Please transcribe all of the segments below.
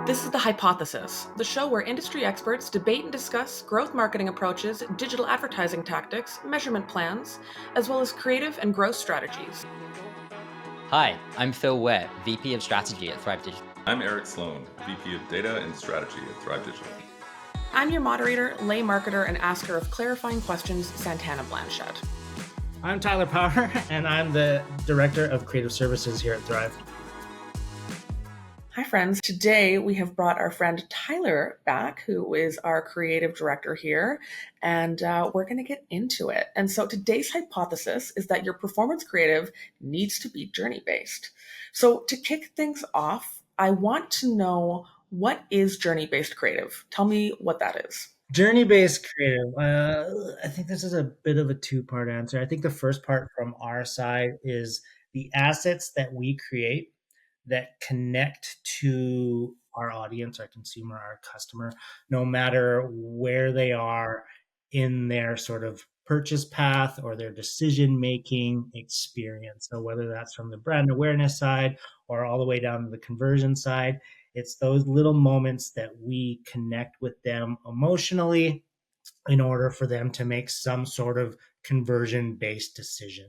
This is The Hypothesis, the show where industry experts debate and discuss growth marketing approaches, digital advertising tactics, measurement plans, as well as creative and growth strategies. Hi, I'm Phil Ware, VP of Strategy at Thrive Digital. I'm Eric Sloan, VP of Data and Strategy at Thrive Digital. I'm your moderator, lay marketer, and asker of clarifying questions, Santana Blanchett. I'm Tyler Power, and I'm the Director of Creative Services here at Thrive. Hi, friends. Today we have brought our friend Tyler back, who is our creative director here, and we're going to get into it. And so today's hypothesis is that your performance creative needs to be journey-based. So to kick things off, I want to know, what is journey-based creative? Tell me what that is. Journey-based creative. I think this is a bit of a two-part answer. I think the first part from our side is the assets that we create that connect to our audience, our consumer, our customer, no matter where they are in their sort of purchase path or their decision-making experience. So whether that's from the brand awareness side or all the way down to the conversion side, it's those little moments that we connect with them emotionally in order for them to make some sort of conversion-based decision.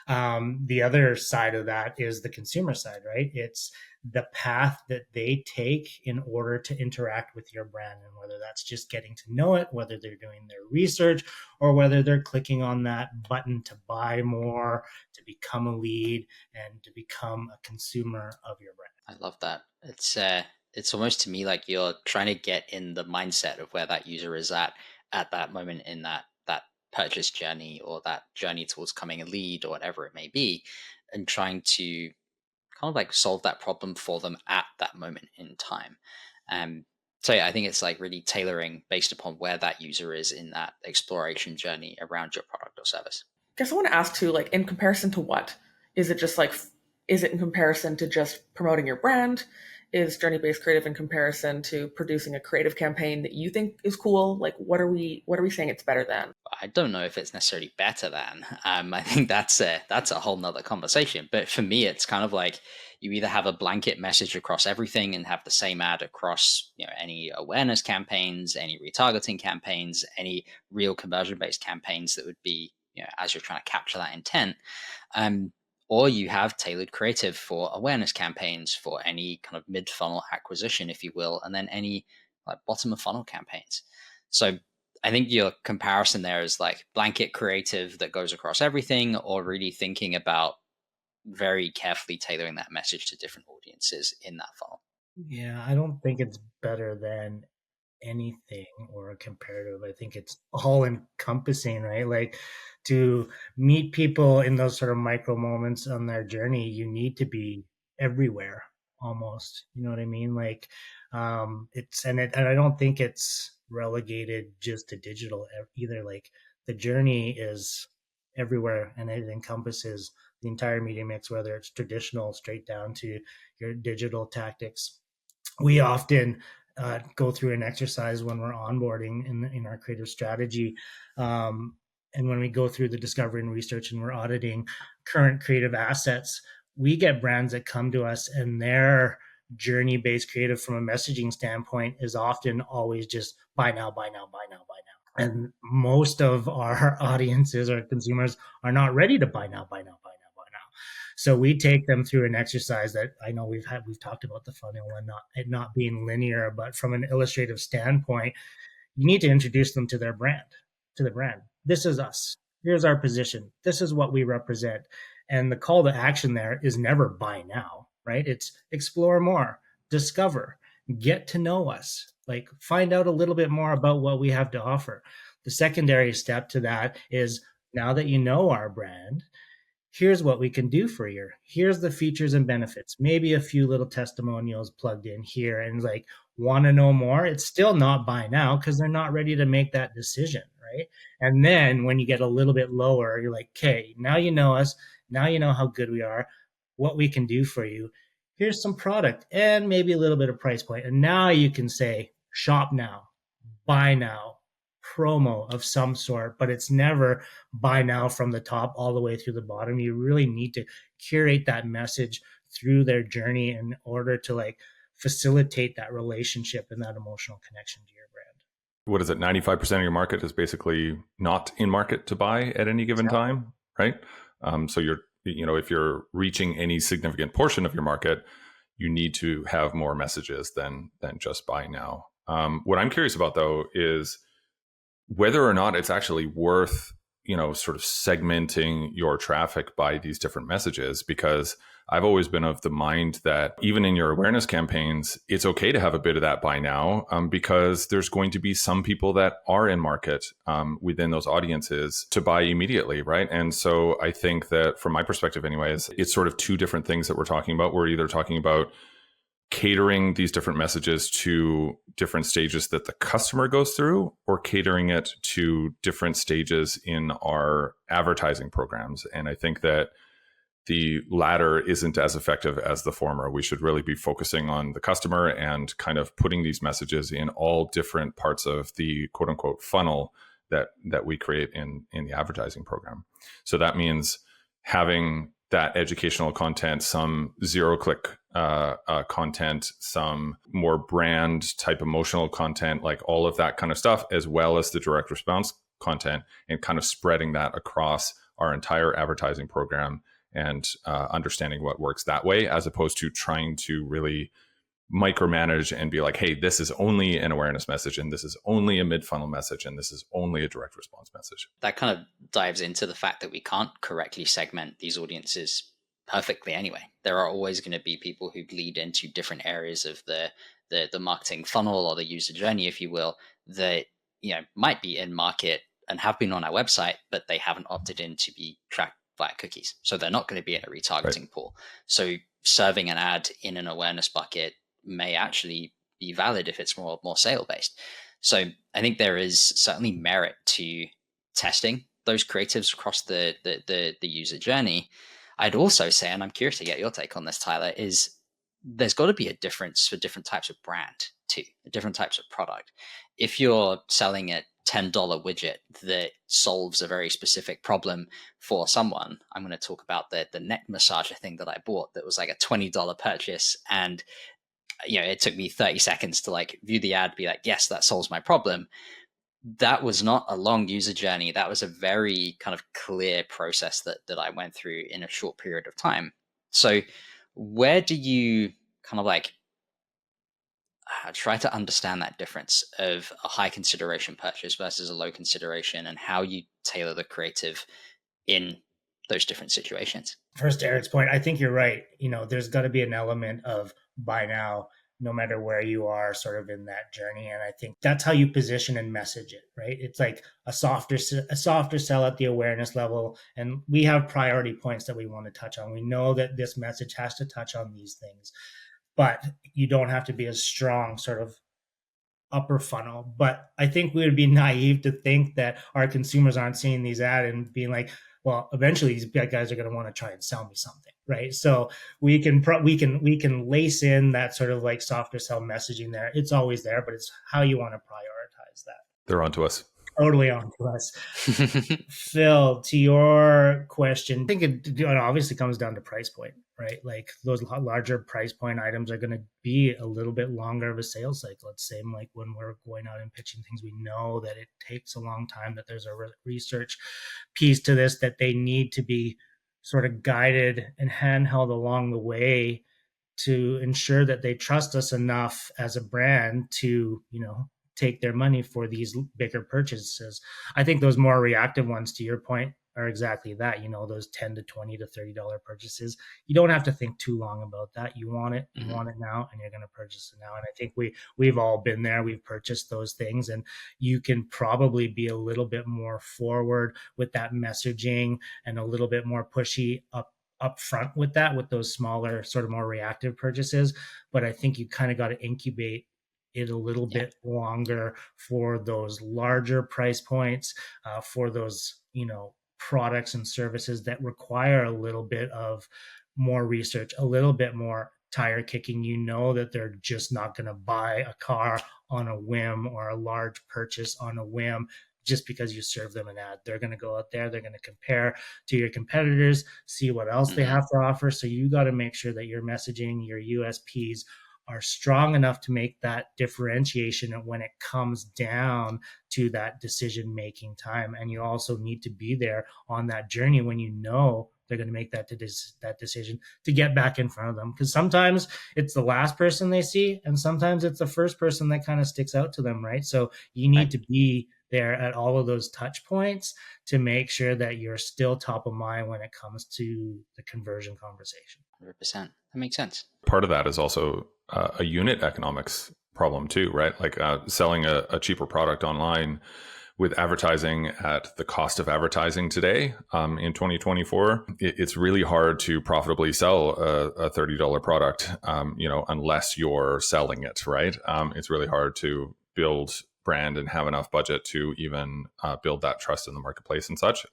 The other side of that is the consumer side, right? It's the path that they take in order to interact with your brand, and whether that's just getting to know it, whether they're doing their research, or whether they're clicking on that button to buy more, to become a lead, and to become a consumer of your brand. I love that. It's almost to me like you're trying to get in the mindset of where that user is at that moment in that purchase journey, or that journey towards coming a lead, or whatever it may be, and trying to kind of like solve that problem for them at that moment in time. So yeah, I think it's like really tailoring based upon where that user is in that exploration journey around your product or service. I guess I want to ask too, like, in comparison to what? Is it just like, is it in comparison to just promoting your brand? Is journey-based creative in comparison to producing a creative campaign that you think is cool? Like, what are we saying it's better than? I don't know if it's necessarily better than. I think that's a whole nother conversation. But for me, it's kind of like you either have a blanket message across everything and have the same ad across, any awareness campaigns, any retargeting campaigns, any real conversion-based campaigns that would be, as you're trying to capture that intent. Or you have tailored creative for awareness campaigns, for any kind of mid-funnel acquisition, if you will, and then any like bottom of funnel campaigns. So I think your comparison there is like blanket creative that goes across everything, or really thinking about very carefully tailoring that message to different audiences in that funnel. Yeah, I don't think it's better than anything or a comparative. I think it's all encompassing, right? Like, to meet people in those sort of micro moments on their journey, you need to be everywhere almost. You know what I mean? Like, and I don't think it's relegated just to digital either. Like, the journey is everywhere, and it encompasses the entire media mix, whether it's traditional straight down to your digital tactics. We often go through an exercise when we're onboarding in our creative strategy. And when we go through the discovery and research and we're auditing current creative assets, we get brands that come to us, and their journey-based creative from a messaging standpoint is often always just buy now, buy now, buy now, buy now. And most of our audiences or consumers are not ready to buy now, buy now, buy now, buy now. So we take them through an exercise that I know we've talked about the funnel and it not being linear, but from an illustrative standpoint, you need to introduce them to the brand. This is us. Here's our position. This is what we represent. And the call to action there is never buy now, right? It's explore more, discover, get to know us, like find out a little bit more about what we have to offer. The secondary step to that is, now that you know our brand, here's what we can do for you. Here's the features and benefits, maybe a few little testimonials plugged in here, and like, want to know more? It's still not buy now because they're not ready to make that decision, right? And then when you get a little bit lower, you're like, okay, now you know us. Now you know how good we are, what we can do for you. Here's some product and maybe a little bit of price point. And now you can say, shop now, buy now, promo of some sort, but it's never buy now from the top all the way through the bottom. You really need to curate that message through their journey in order to like facilitate that relationship and that emotional connection to your brand. What is it? 95% of your market is basically not in market to buy at any given time, right? So if you're reaching any significant portion of your market, you need to have more messages than just buy now. What I'm curious about though is whether or not it's actually worth, sort of segmenting your traffic by these different messages, because I've always been of the mind that even in your awareness campaigns, it's okay to have a bit of that buy now, because there's going to be some people that are in market within those audiences to buy immediately, right? And so I think that from my perspective anyways, it's sort of two different things that we're talking about. We're either talking about catering these different messages to different stages that the customer goes through, or catering it to different stages in our advertising programs. And I think that the latter isn't as effective as the former. We should really be focusing on the customer and kind of putting these messages in all different parts of the quote unquote funnel that we create in the advertising program. So that means having that educational content, some zero click content, some more brand type emotional content, like all of that kind of stuff, as well as the direct response content, and kind of spreading that across our entire advertising program and understanding what works that way, as opposed to trying to really micromanage and be like, hey, this is only an awareness message, and this is only a mid-funnel message, and this is only a direct response message. That kind of dives into the fact that we can't correctly segment these audiences perfectly anyway. There are always going to be people who bleed into different areas of the marketing funnel or the user journey, if you will, that might be in market and have been on our website, but they haven't opted in to be tracked via cookies. So they're not going to be in a retargeting pool. So serving an ad in an awareness bucket may actually be valid if it's more sale based. So I think there is certainly merit to testing those creatives across the user journey. I'd also say, and I'm curious to get your take on this, Tyler, is there's got to be a difference for different types of brand too, different types of product. If you're selling a $10 widget that solves a very specific problem for someone, I'm going to talk about the neck massager thing that I bought that was like a $20 purchase, and it took me 30 seconds to like view the ad, be like, yes, that solves my problem. That was not a long user journey. That was a very kind of clear process that I went through in a short period of time. So where do you kind of like try to understand that difference of a high consideration purchase versus a low consideration, and how you tailor the creative in those different situations? First, to Eric's point, I think you're right. There's got to be an element of buy now, no matter where you are sort of in that journey. And I think that's how you position and message it, right? It's like a softer sell at the awareness level. And we have priority points that we want to touch on. We know that this message has to touch on these things, but you don't have to be a strong sort of upper funnel. But I think we would be naive to think that our consumers aren't seeing these ads and being like, well, eventually these guys are going to want to try and sell me something, right? So we can lace in that sort of like softer sell messaging there. It's always there, but it's how you want to prioritize that. They're onto us. Totally onto us. Phil, to your question, I think it obviously comes down to price point, right? Like those larger price point items are going to be a little bit longer of a sales cycle. It's same like when we're going out and pitching things, we know that it takes a long time, that there's a research piece to this, that they need to be sort of guided and handheld along the way to ensure that they trust us enough as a brand to, take their money for these bigger purchases. I think those more reactive ones, to your point, are exactly that. Those $10 to $20 to $30 purchases. You don't have to think too long about that. You want it, you want it now, and you're going to purchase it now. And I think we've all been there. We've purchased those things, and you can probably be a little bit more forward with that messaging and a little bit more pushy up front with that, with those smaller, sort of more reactive purchases. But I think you kind of got to incubate it a little bit longer for those larger price points, for those, products and services that require a little bit of more research, a little bit more tire kicking. That they're just not going to buy a car on a whim or a large purchase on a whim just because you serve them an ad. They're going to go out there, they're going to compare to your competitors, see what else they have to offer. So you got to make sure that your messaging, your USPs are strong enough to make that differentiation when it comes down to that decision making time. And you also need to be there on that journey when you know they're going to make that decision to get back in front of them, because sometimes it's the last person they see and sometimes it's the first person that kind of sticks out to them, right? So you need to be there at all of those touch points to make sure that you're still top of mind when it comes to the conversion conversation. 100%. That makes sense. Part of that is also a unit economics problem too, right? Like selling a cheaper product online with advertising at the cost of advertising today in 2024, it's really hard to profitably sell a $30 product, unless you're selling it, right? It's really hard to build brand and have enough budget to even build that trust in the marketplace and such.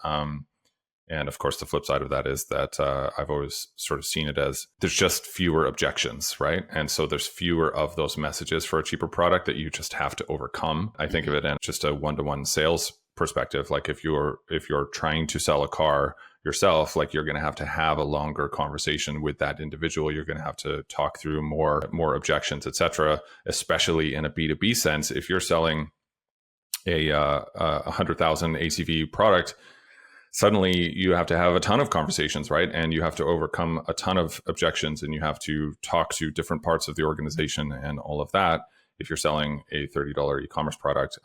And of course, the flip side of that is that I've always sort of seen it as there's just fewer objections, right? And so there's fewer of those messages for a cheaper product that you just have to overcome. I think of it in just a one-to-one sales perspective. Like if you're trying to sell a car yourself, like you're going to have a longer conversation with that individual. You're going to have to talk through more objections, et cetera, especially in a B2B sense. If you're selling a 100,000 ACV product, suddenly you have to have a ton of conversations, right? And you have to overcome a ton of objections and you have to talk to different parts of the organization and all of that. If you're selling a $30 e-commerce product,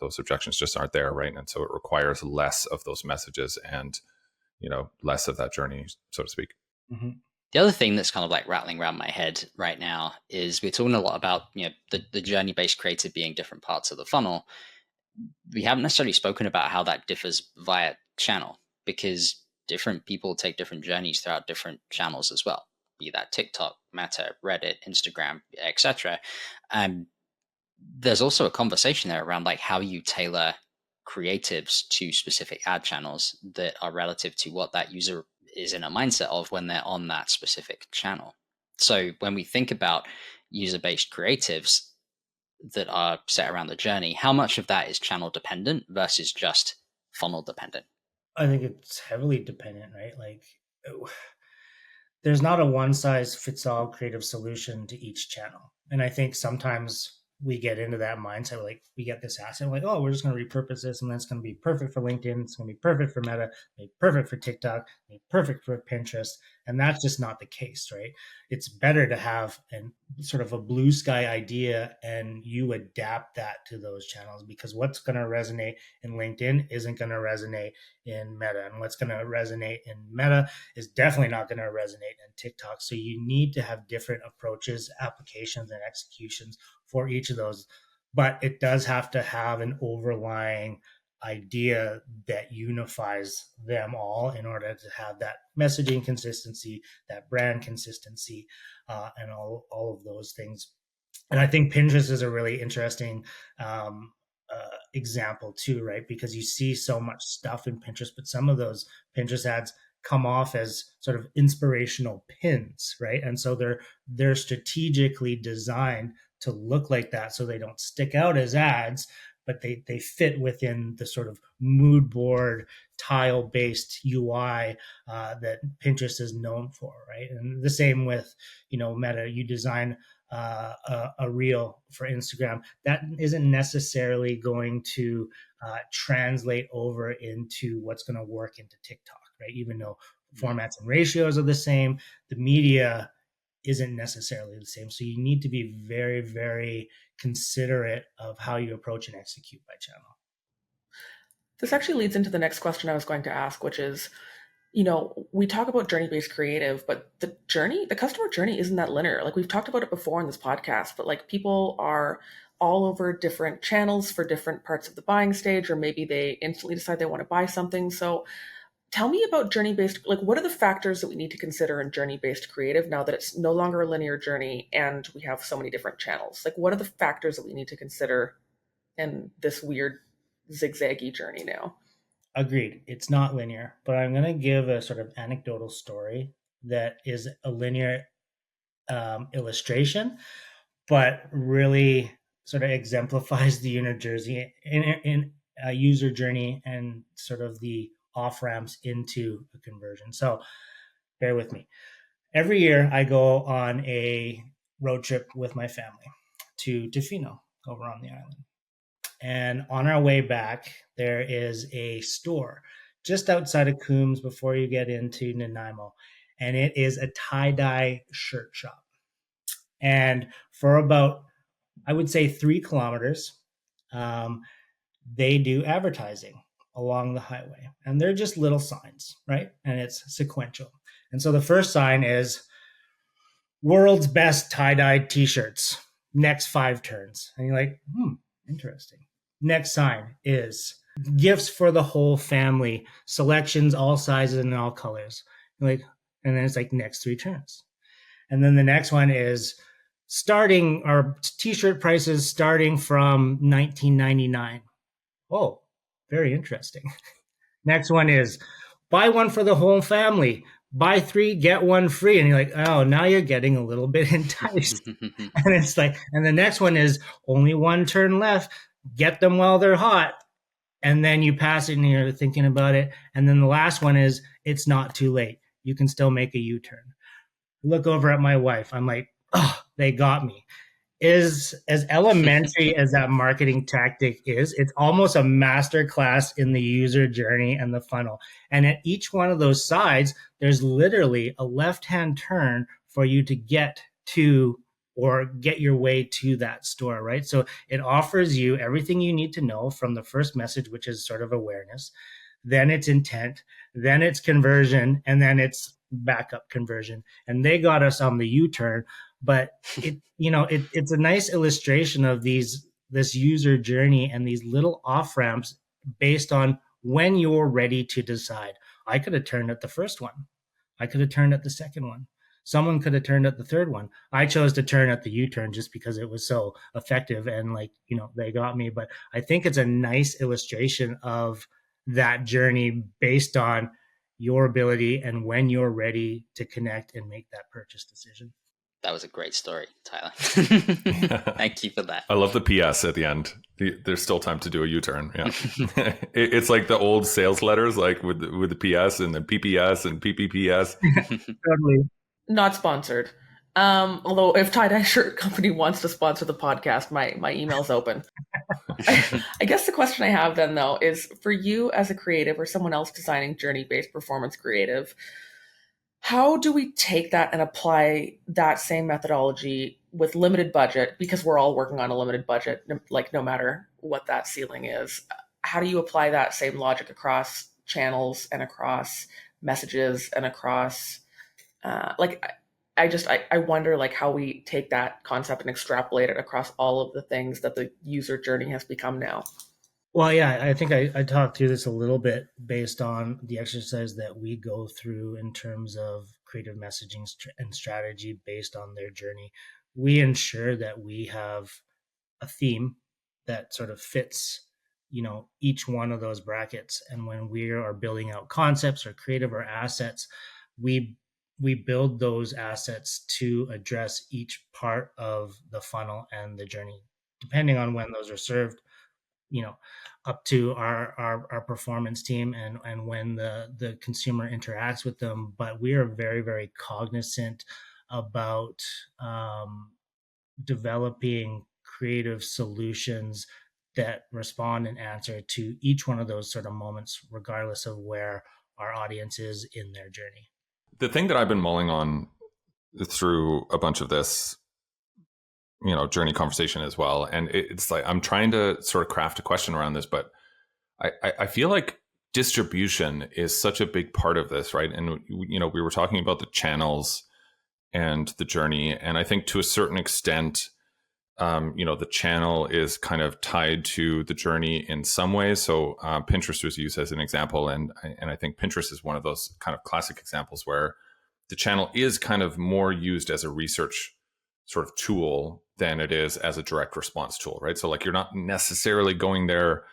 those objections just aren't there, right? And so it requires less of those messages and, less of that journey, so to speak. Mm-hmm. The other thing that's kind of like rattling around my head right now is we're talking a lot about, the journey-based creative being different parts of the funnel. We haven't necessarily spoken about how that differs via channel, because different people take different journeys throughout different channels as well, be that TikTok, Meta, Reddit, Instagram, etc. There's also a conversation there around like how you tailor creatives to specific ad channels that are relative to what that user is in a mindset of when they're on that specific channel. So when we think about user-based creatives that are set around the journey, how much of that is channel dependent versus just funnel dependent? I think it's heavily dependent, right? Like there's not a one size fits all creative solution to each channel. And I think sometimes we get into that mindset, like we get this asset, like, oh, we're just going to repurpose this and that's going to be perfect for LinkedIn. It's going to be perfect for Meta, perfect for TikTok, perfect for Pinterest. And that's just not the case, right? It's better to have an sort of a blue sky idea and you adapt that to those channels, because what's going to resonate in LinkedIn isn't going to resonate in Meta. And what's going to resonate in Meta is definitely not going to resonate in TikTok. So you need to have different approaches, applications, and executions for each of those, but it does have to have an overlying idea that unifies them all in order to have that messaging consistency, that brand consistency, and all of those things. And I think Pinterest is a really interesting example too, right? Because you see so much stuff in Pinterest, but some of those Pinterest ads come off as sort of inspirational pins, right? And so they're strategically designed to look like that, so they don't stick out as ads, but they fit within the sort of mood board tile based UI that Pinterest is known for, right? And the same with Meta. You design a reel for Instagram that isn't necessarily going to translate over into what's going to work into TikTok, right? Even though formats and ratios are the same, the media isn't necessarily the same. So you need to be very, very considerate of how you approach and execute by channel. This actually leads into the next question I was going to ask, which is, we talk about journey-based creative, but the customer journey isn't that linear. Like we've talked about it before in this podcast, but like people are all over different channels for different parts of the buying stage, or maybe they instantly decide they want to buy something. So tell me about journey-based, like what are the factors that we need to consider in journey-based creative now that it's no longer a linear journey and we have so many different channels? Like what are the factors that we need to consider in this weird zigzaggy journey now? Agreed. It's not linear, but I'm going to give a sort of anecdotal story that is a linear illustration, but really sort of exemplifies the user journey and sort of the off ramps into a conversion. So bear with me. Every year I go on a road trip with my family to Tofino over on the island. And on our way back, there is a store just outside of Coombs before you get into Nanaimo. And it is a tie-dye shirt shop. And for about, I would say, 3 kilometers, um, they do advertising along the highway. And they're just little signs, right? And it's sequential. And so the first sign is world's best tie-dyed t-shirts, next 5 turns. And you're like, interesting. Next sign is gifts for the whole family, selections, all sizes and all colors. You're like, and then it's like next 3 turns. And then the next one is starting our t-shirt prices starting from $19.99. Oh, very interesting. Next one is buy one for the whole family. Buy 3, get 1 free. And you're like, oh, now you're getting a little bit enticed. And it's like, and the next one is only 1 turn left. Get them while they're hot. And then you pass it and you're thinking about it. And then the last one is it's not too late. You can still make a U-turn. Look over at my wife. I'm like, oh, they got me. Is as elementary as that marketing tactic is, it's almost a master class in the user journey and the funnel. And at each one of those sides, there's literally a left-hand turn for you to get to or get your way to that store, right? So it offers you everything you need to know from the first message, which is sort of awareness, then it's intent, then it's conversion, and then it's backup conversion. And they got us on the U-turn. But it's a nice illustration of this user journey and these little off ramps based on when you're ready to decide. I could have turned at the first one. I could have turned at the second one. Someone could have turned at the third one. I chose to turn at the U-turn just because it was so effective and they got me. But I think it's a nice illustration of that journey based on your ability and when you're ready to connect and make that purchase decision. That was a great story, Tyler. Thank you for that. I love the PS at the end. There's still time to do a U-turn. Yeah, it's like the old sales letters, like with the PS and the PPS and PPPS. Totally. Not sponsored. Although if Tie-Dye Shirt Company wants to sponsor the podcast, my email's open. I guess the question I have then, though, is for you as a creative or someone else designing journey-based performance creative, how do we take that and apply that same methodology with limited budget? Because we're all working on a limited budget, like no matter what that ceiling is. How do you apply that same logic across channels and across messages and across, I wonder like how we take that concept and extrapolate it across all of the things that the user journey has become now. Well, yeah, I think I talked through this a little bit based on the exercise that we go through in terms of creative messaging and strategy based on their journey. We ensure that we have a theme that sort of fits, each one of those brackets. And when we are building out concepts or creative or assets, we build those assets to address each part of the funnel and the journey, depending on when those are served, up to our performance team and when the consumer interacts with them. But we are very, very cognizant about developing creative solutions that respond and answer to each one of those sort of moments, regardless of where our audience is in their journey. The thing that I've been mulling on through a bunch of this journey conversation as well, and it's like I'm trying to sort of craft a question around this, but I feel like distribution is such a big part of this, right? And we were talking about the channels and the journey, and I think to a certain extent the channel is kind of tied to the journey in some ways. So Pinterest was used as an example, and I think Pinterest is one of those kind of classic examples where the channel is kind of more used as a research sort of tool than it is as a direct response tool, right? So like you're not necessarily going there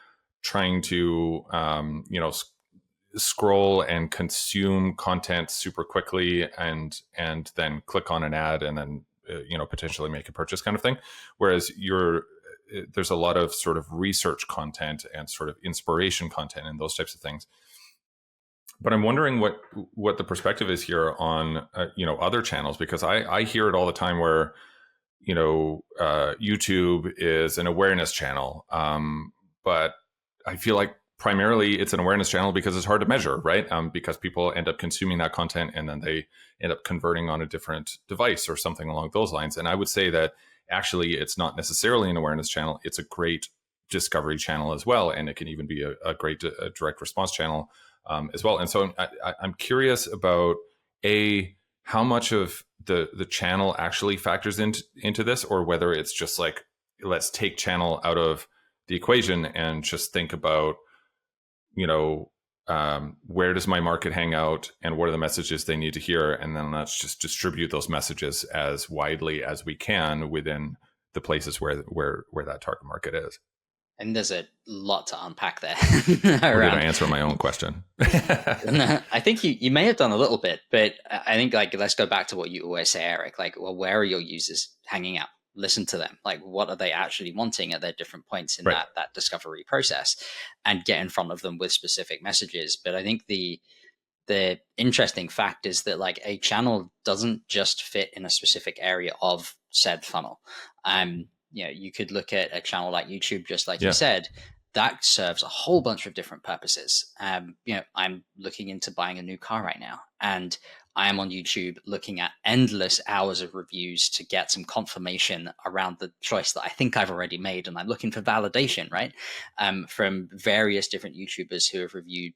trying to scroll and consume content super quickly and then click on an ad and then potentially make a purchase kind of thing. Whereas there's a lot of sort of research content and sort of inspiration content and those types of things. But I'm wondering what the perspective is here on other channels, because I hear it all the time where YouTube is an awareness channel, but I feel like primarily it's an awareness channel because it's hard to measure, right? Because people end up consuming that content and then they end up converting on a different device or something along those lines. And I would say that actually it's not necessarily an awareness channel. It's a great discovery channel as well. And it can even be a great direct response channel as well. And so I'm curious about how much of the channel actually factors into this, or whether it's just like, let's take channel out of the equation and just think about, where does my market hang out and what are the messages they need to hear, and then let's just distribute those messages as widely as we can within the places where that target market is. And there's a lot to unpack there. Or did I answer my own question? I think you may have done a little bit, but I think let's go back to what you always say, Eric. Well, where are your users hanging out? Listen to them. What are they actually wanting at their different points in right. that discovery process, and get in front of them with specific messages. But I think the interesting fact is that a channel doesn't just fit in a specific area of said funnel. You could look at a channel like YouTube, just like you said, that serves a whole bunch of different purposes. I'm looking into buying a new car right now, and I am on YouTube looking at endless hours of reviews to get some confirmation around the choice that I think I've already made. And I'm looking for validation, right? From various different YouTubers who have reviewed,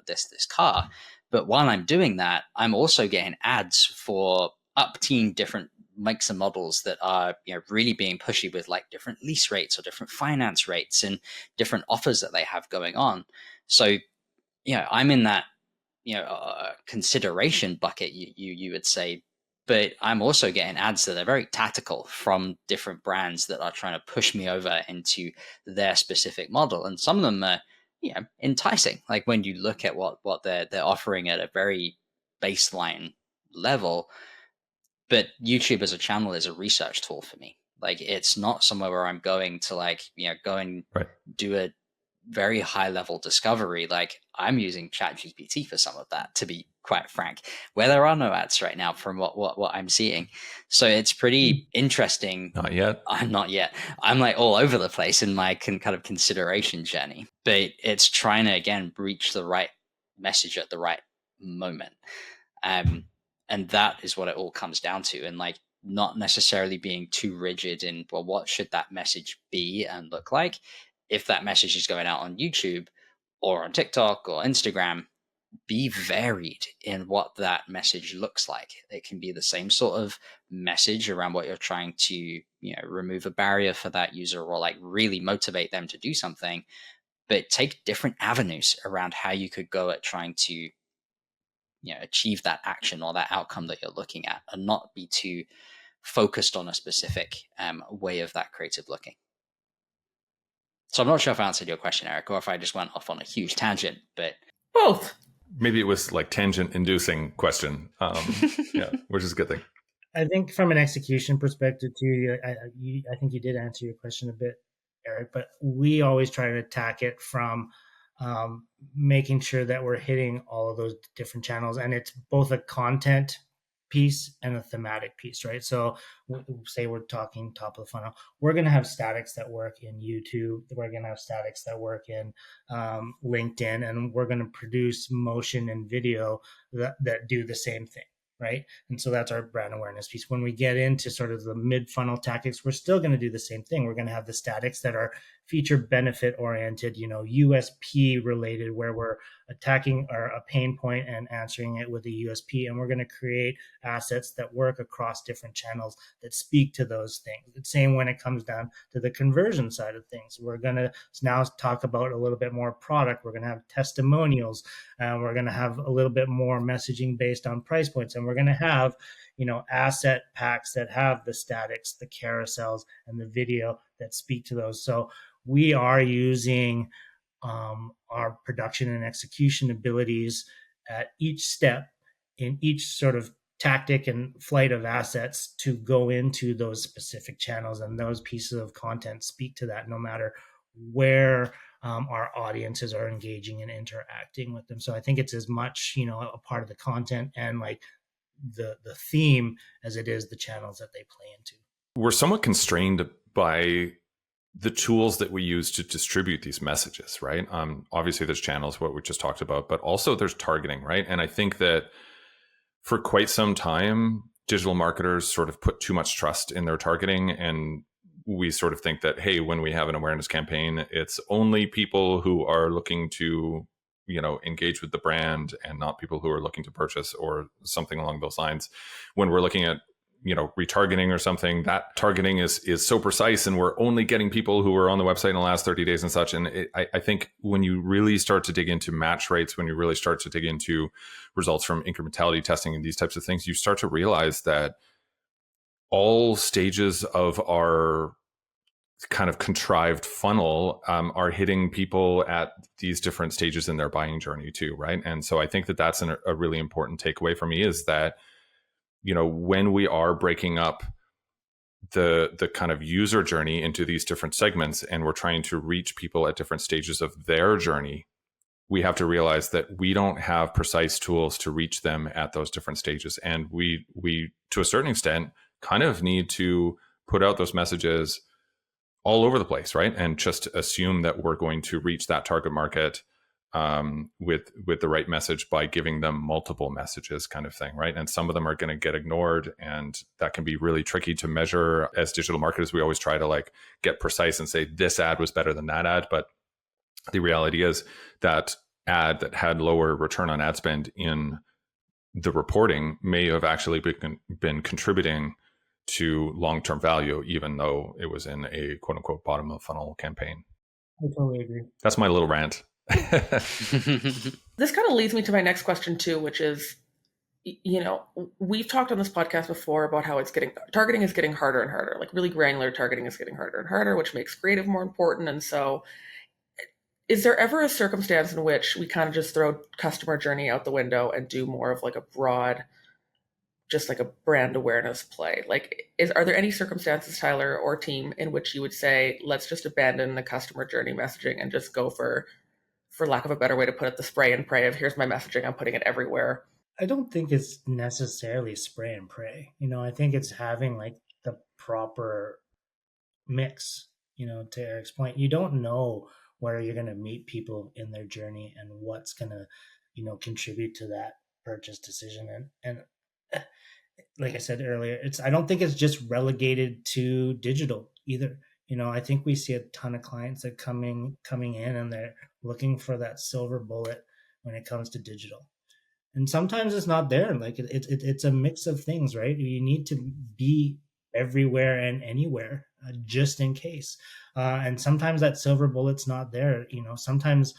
this car. But while I'm doing that, I'm also getting ads for up-teen different makes and models that are really being pushy with different lease rates or different finance rates and different offers that they have going on. So I'm in that consideration bucket, you would say, but I'm also getting ads that are very tactical from different brands that are trying to push me over into their specific model, and some of them are enticing. When you look at what they're offering at a very baseline level. But YouTube as a channel is a research tool for me. It's not somewhere where I'm going to go and right. do a very high level discovery. I'm using ChatGPT for some of that, to be quite frank, where there are no ads right now from what I'm seeing. So it's pretty interesting. Not yet. I'm not yet. I'm all over the place in my kind of consideration journey, but it's trying to, again, reach the right message at the right moment. And that is what it all comes down to. And not necessarily being too rigid in, well, what should that message be and look like? If that message is going out on YouTube or on TikTok or Instagram, be varied in what that message looks like. It can be the same sort of message around what you're trying to, remove a barrier for that user, or really motivate them to do something, but take different avenues around how you could go at trying to achieve that action or that outcome that you're looking at, and not be too focused on a specific way of that creative looking. So I'm not sure if I answered your question, Eric, or if I just went off on a huge tangent, but both. Maybe it was tangent inducing question, which is a good thing. I think from an execution perspective too, I think you did answer your question a bit, Eric, but we always try to attack it from making sure that we're hitting all of those different channels, and it's both a content piece and a thematic piece, right? So say we're talking top of the funnel, we're going to have statics that work in YouTube, we're going to have statics that work in LinkedIn, and we're going to produce motion and video that do the same thing, right? And so that's our brand awareness piece. When we get into sort of the mid-funnel tactics, we're still going to do the same thing. We're going to have the statics that are feature benefit oriented, USP related, where we're attacking a pain point and answering it with a USP. And we're going to create assets that work across different channels that speak to those things. The same when it comes down to the conversion side of things. We're going to now talk about a little bit more product. We're going to have testimonials. We're going to have a little bit more messaging based on price points. And we're going to have, asset packs that have the statics, the carousels, and the video that speak to those. So we are using our production and execution abilities at each step in each sort of tactic and flight of assets to go into those specific channels, and those pieces of content speak to that no matter where our audiences are engaging and interacting with them. So I think it's as much, a part of the content and the theme as it is the channels that they play into. we're somewhat constrained by the tools that we use to distribute these messages, right? Obviously, there's channels, what we just talked about, but also there's targeting, right? And I think that for quite some time, digital marketers sort of put too much trust in their targeting, and we sort of think that, hey, when we have an awareness campaign, it's only people who are looking to, engage with the brand and not people who are looking to purchase or something along those lines. When we're looking at retargeting or something, that targeting is so precise, and we're only getting people who are on the website in the last 30 days and such. And I think when you really start to dig into match rates, when you really start to dig into results from incrementality testing and these types of things, you start to realize that all stages of our kind of contrived funnel are hitting people at these different stages in their buying journey too, right? And so I think that that's a really important takeaway for me, is that when we are breaking up the kind of user journey into these different segments, and we're trying to reach people at different stages of their journey, we have to realize that we don't have precise tools to reach them at those different stages. And we to a certain extent kind of need to put out those messages all over the place, right? And just assume that we're going to reach that target market with the right message by giving them multiple messages, kind of thing, right? And some of them are going to get ignored, and that can be really tricky to measure. As digital marketers, we always try to get precise and say this ad was better than that ad, but the reality is that ad that had lower return on ad spend in the reporting may have actually been contributing to long-term value, even though it was in a quote unquote bottom of funnel campaign. I totally agree. That's my little rant. This kind of leads me to my next question too, which is, we've talked on this podcast before about how targeting is getting harder and harder. Like really granular targeting is getting harder and harder, which makes creative more important. And so is there ever a circumstance in which we kind of just throw customer journey out the window and do more of a broad, just like a brand awareness play? Are there any circumstances, Tyler or team, in which you would say, let's just abandon the customer journey messaging and just go for lack of a better way to put it, the spray and pray of here's my messaging, I'm putting it everywhere? I don't think it's necessarily spray and pray. I think it's having the proper mix. To Eric's point, you don't know where you're going to meet people in their journey and what's going to, contribute to that purchase decision. And like I said earlier, I don't think it's just relegated to digital either. I think we see a ton of clients that coming in and they're looking for that silver bullet when it comes to digital. And sometimes it's not there. It's a mix of things, right? You need to be everywhere and anywhere just in case. And sometimes that silver bullet's not there. Sometimes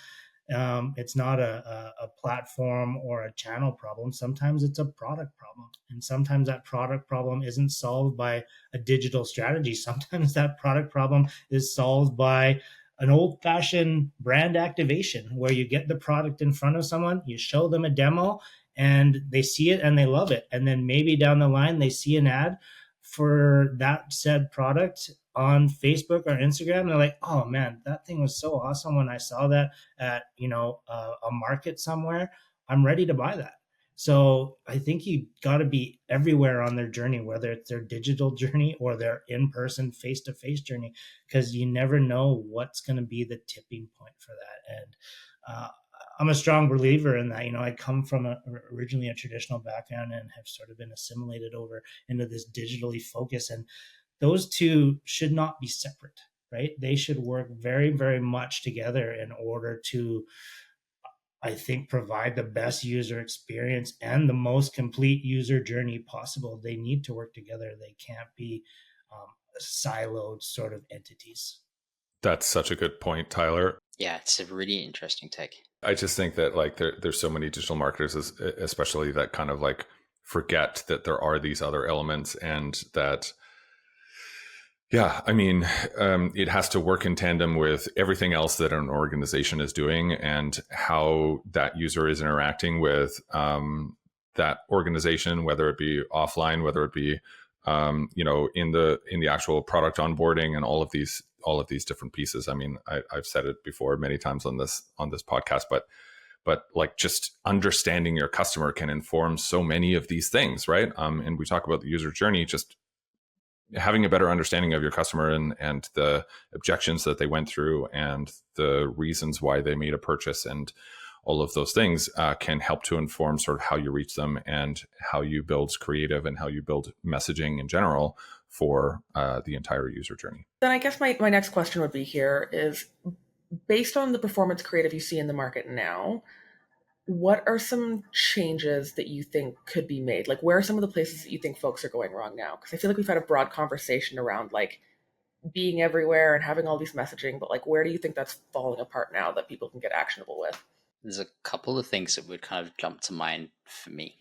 it's not a platform or a channel problem. Sometimes it's a product problem. And sometimes that product problem isn't solved by a digital strategy. Sometimes that product problem is solved by an old-fashioned brand activation where you get the product in front of someone, you show them a demo, and they see it and they love it. And then maybe down the line, they see an ad for that said product on Facebook or Instagram. And they're like, oh man, that thing was so awesome when I saw that at, a market somewhere. I'm ready to buy that. So I think you got to be everywhere on their journey, whether it's their digital journey or their in-person face-to-face journey, because you never know what's going to be the tipping point for that. And I'm a strong believer in that. I come from originally a traditional background and have sort of been assimilated over into this digitally focused. And those two should not be separate, right? They should work very, very much together in order to, I think, provide the best user experience and the most complete user journey possible. They need to work together. They can't be siloed sort of entities. That's such a good point, Tyler. Yeah, it's a really interesting take. I just think that there's so many digital marketers, especially that kind of forget that there are these other elements, and that, yeah, I mean, it has to work in tandem with everything else that an organization is doing and how that user is interacting with that organization, whether it be offline, whether it be in the actual product onboarding, and all of these different pieces. I mean, I've said it before many times on this podcast, but just understanding your customer can inform so many of these things, right? And we talk about the user journey. Just having a better understanding of your customer and the objections that they went through and the reasons why they made a purchase and all of those things can help to inform sort of how you reach them and how you build creative and how you build messaging in general for the entire user journey. Then I guess my next question would be here is, based on the performance creative you see in the market now, what are some changes that you think could be made? Like, where are some of the places that you think folks are going wrong now? Because I feel like we've had a broad conversation around like being everywhere and having all these messaging, but like, where do you think that's falling apart now that people can get actionable with? There's a couple of things that would kind of jump to mind for me.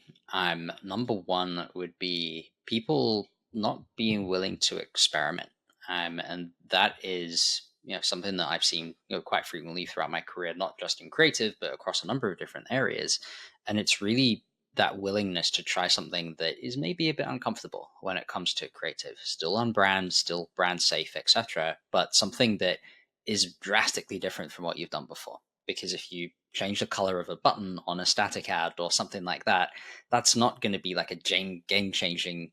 Number one would be people not being willing to experiment, and that is something that I've seen quite frequently throughout my career, not just in creative but across a number of different areas. And it's really that willingness to try something that is maybe a bit uncomfortable when it comes to creative, still on brand, still brand safe, etc., but something that is drastically different from what you've done before. Because if you change the color of a button on a static ad or something like that, that's not going to be like a game changing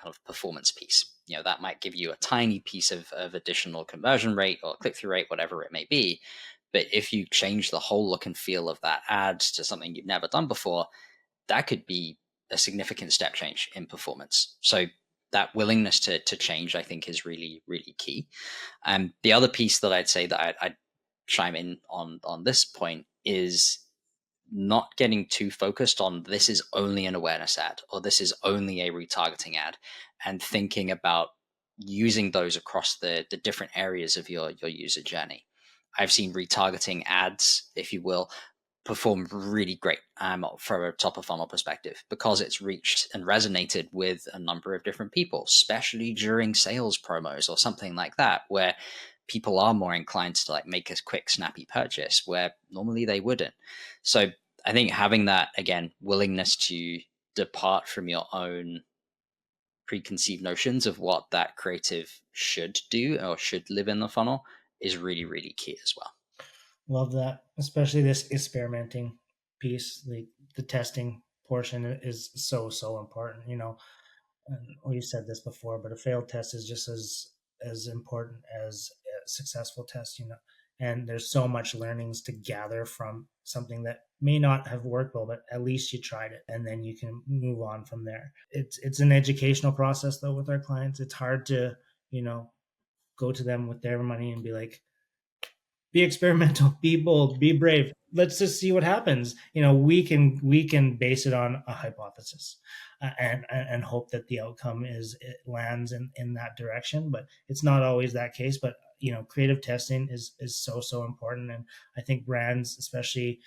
kind of performance piece. That might give you a tiny piece of additional conversion rate or click through rate, whatever it may be. But if you change the whole look and feel of that ad to something you've never done before, that could be a significant step change in performance. So that willingness to change, I think, is really, really key. The other piece that I'd say that I'd chime in on this point is not getting too focused on this is only an awareness ad or this is only a retargeting ad, and thinking about using those across the different areas of your user journey. I've seen retargeting ads, if you will, perform really great from a top of funnel perspective because it's reached and resonated with a number of different people, especially during sales promos or something like that, where people are more inclined to like make a quick snappy purchase where normally they wouldn't. So I think having that, again, willingness to depart from your own preconceived notions of what that creative should do or should live in the funnel is really, really key as well. Love that, especially this experimenting piece. The testing portion is so important. And we said this before, but a failed test is just as important as a successful test. And there's so much learnings to gather from something that may not have worked well, but at least you tried it, and then you can move on from there. It's an educational process though with our clients. It's hard to go to them with their money and be like, be experimental, be bold, be brave. Let's just see what happens. We can base it on a hypothesis and hope that the outcome it lands in that direction. But it's not always that case. But creative testing is so important, and I think brands, especially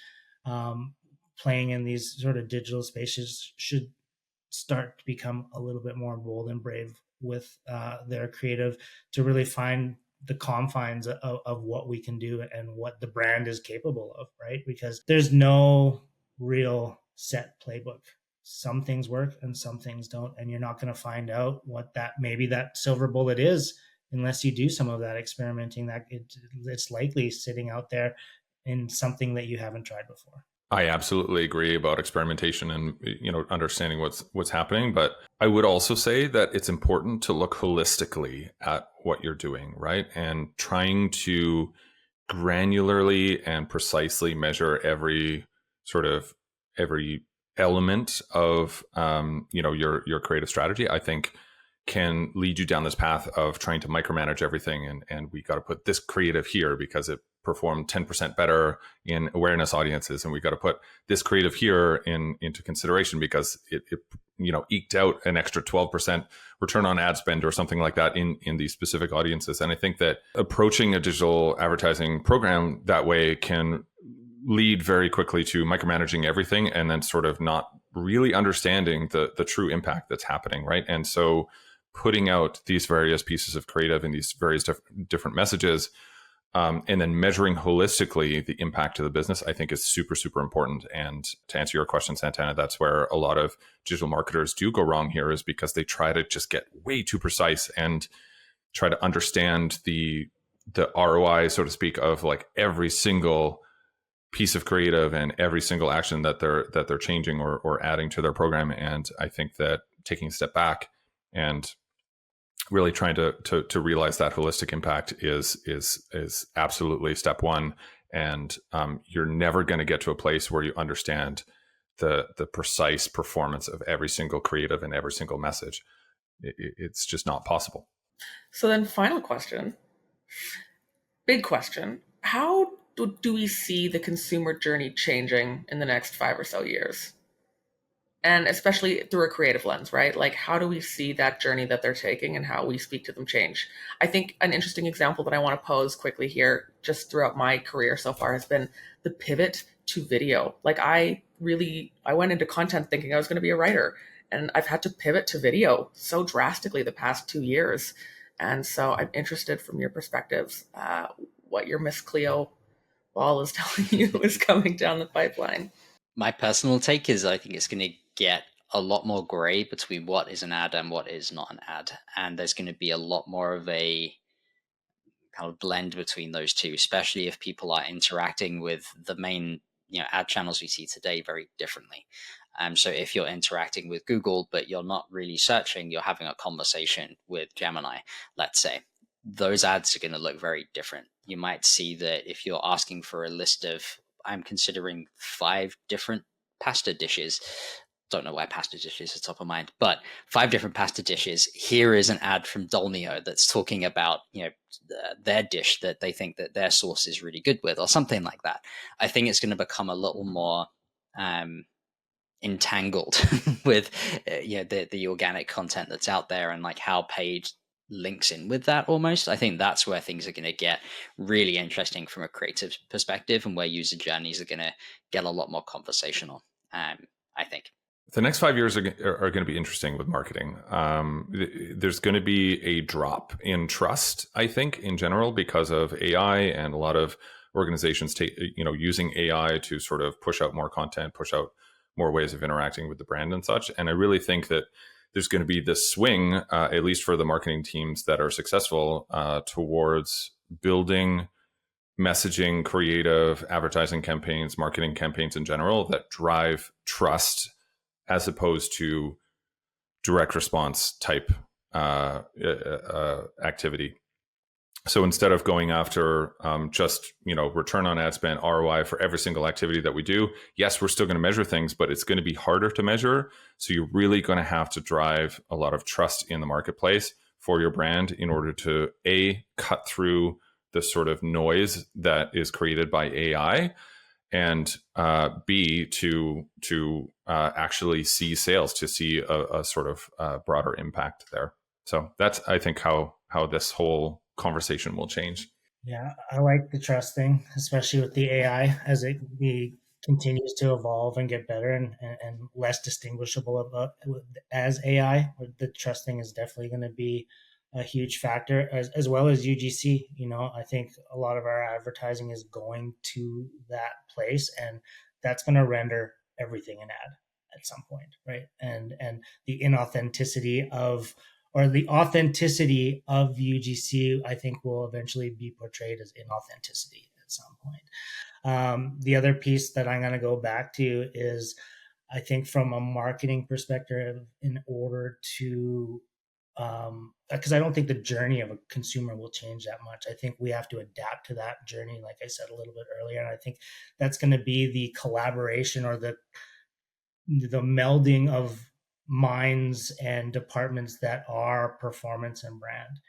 playing in these sort of digital spaces, should start to become a little bit more bold and brave with their creative to really find the confines of what we can do and what the brand is capable of, right? Because there's no real set playbook. Some things work and some things don't, and you're not going to find out what maybe that silver bullet is unless you do some of that experimenting. That it's likely sitting out there in something that you haven't tried before. I absolutely agree about experimentation and understanding what's happening, but I would also say that it's important to look holistically at what you're doing, right? And trying to granularly and precisely measure every element of your creative strategy, I think can lead you down this path of trying to micromanage everything. And we got to put this creative here because it performed 10% better in awareness audiences. And we got to put this creative here into consideration because it eked out an extra 12% return on ad spend or something like that in these specific audiences. And I think that approaching a digital advertising program that way can lead very quickly to micromanaging everything and then sort of not really understanding the true impact that's happening, right? And so putting out these various pieces of creative and these various different messages, and then measuring holistically the impact to the business, I think is super, super important. And to answer your question, Santana, that's where a lot of digital marketers do go wrong here, is because they try to just get way too precise and try to understand the ROI, so to speak, of like every single piece of creative and every single action that they're changing or adding to their program. And I think that taking a step back and really trying to realize that holistic impact is absolutely step one. And you're never going to get to a place where you understand the precise performance of every single creative and every single message. It's just not possible. So then, final question, big question: how do we see the consumer journey changing in the next 5 or so years? And especially through a creative lens, right? Like, how do we see that journey that they're taking and how we speak to them change? I think an interesting example that I want to pose quickly here, just throughout my career so far, has been the pivot to video. Like, I went into content thinking I was going to be a writer, and I've had to pivot to video so drastically the past 2 years. And so I'm interested from your perspectives, what your Miss Cleo Ball is telling you is coming down the pipeline. My personal take is I think it's going to get a lot more gray between what is an ad and what is not an ad. And there's going to be a lot more of a kind of blend between those two, especially if people are interacting with the main ad channels we see today very differently. So if you're interacting with Google, but you're not really searching, you're having a conversation with Gemini, let's say, those ads are going to look very different. You might see that if you're asking for a list of, I'm considering 5 different pasta dishes. Don't know why pasta dishes are top of mind, but 5 different pasta dishes. Here is an ad from Dolmio that's talking about, their dish that they think that their sauce is really good with, or something like that. I think it's going to become a little more entangled with the organic content that's out there, and like how paid links in with that. Almost, I think that's where things are going to get really interesting from a creative perspective, and where user journeys are going to get a lot more conversational. I think the next 5 years are going to be interesting with marketing. There's going to be a drop in trust, I think, in general, because of AI, and a lot of organizations using AI to sort of push out more content, push out more ways of interacting with the brand and such. And I really think that there's going to be this swing, at least for the marketing teams that are successful, towards building messaging, creative, advertising campaigns, marketing campaigns in general that drive trust, as opposed to direct response type activity. So instead of going after just return on ad spend, ROI for every single activity that we do, yes, we're still going to measure things, but it's going to be harder to measure. So you're really going to have to drive a lot of trust in the marketplace for your brand in order to cut through the sort of noise that is created by AI, and B, to actually see sales, to see a sort of broader impact there. So that's, I think, how this whole conversation will change. Yeah, I like the trust thing, especially with the AI as it continues to evolve and get better and less distinguishable about as AI. The trust thing is definitely going to be a huge factor, as well as UGC. I think a lot of our advertising is going to that place, and that's going to render everything an ad at some point, right? And the inauthenticity of or the authenticity of UGC, I think, will eventually be portrayed as inauthenticity at some point. The other piece that I'm going to go back to is, I think, from a marketing perspective, in order to, because I don't think the journey of a consumer will change that much. I think we have to adapt to that journey, like I said a little bit earlier. And I think that's going to be the collaboration, or the melding of minds and departments that are performance and brand.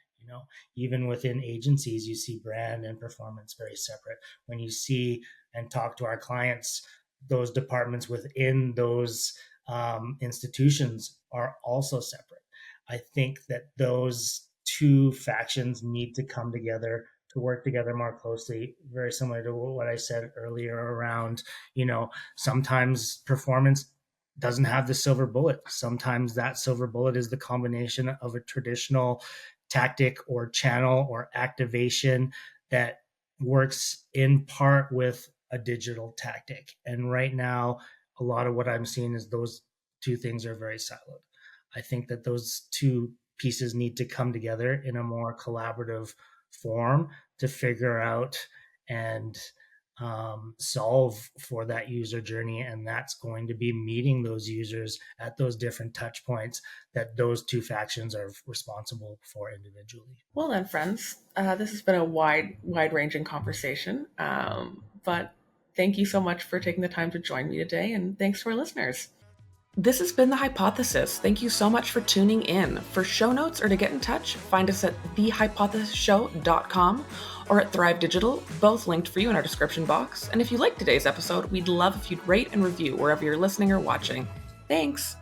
Even within agencies, you see brand and performance very separate. When you see and talk to our clients, those departments within those institutions are also separate. I think that those two factions need to come together to work together more closely, very similar to what I said earlier around, sometimes performance doesn't have the silver bullet. Sometimes that silver bullet is the combination of a traditional tactic or channel or activation that works in part with a digital tactic. And right now, a lot of what I'm seeing is those two things are very siloed. I think that those two pieces need to come together in a more collaborative form to figure out and solve for that user journey, and that's going to be meeting those users at those different touch points that those two factions are responsible for individually. Well then, friends, this has been a wide-ranging conversation, but thank you so much for taking the time to join me today, and thanks to our listeners. This has been The Hypothesis. Thank you so much for tuning in. For show notes or to get in touch, find us at thehypothesisshow.com or at Thrive Digital, both linked for you in our description box. And if you liked today's episode, we'd love if you'd rate and review wherever you're listening or watching. Thanks!